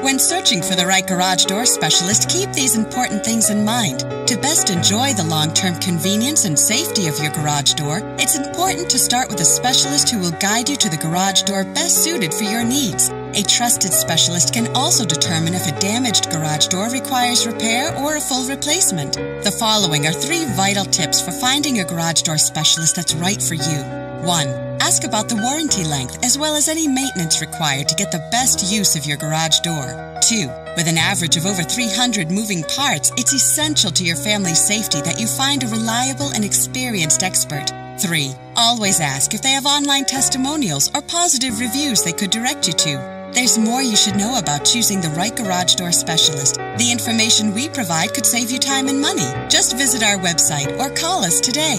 When searching for the right garage door specialist, keep these important things in mind. To best enjoy the long-term convenience and safety of your garage door, it's important to start with a specialist who will guide you to the garage door best suited for your needs. A trusted specialist can also determine if a damaged garage door requires repair or a full replacement. The following are 3 vital tips for finding a garage door specialist that's right for you. 1. Ask about the warranty length as well as any maintenance required to get the best use of your garage door. 2. With an average of over 300 moving parts, it's essential to your family's safety that you find a reliable and experienced expert. 3. Always ask if they have online testimonials or positive reviews they could direct you to. There's more you should know about choosing the right garage door specialist. The information we provide could save you time and money. Just visit our website or call us today.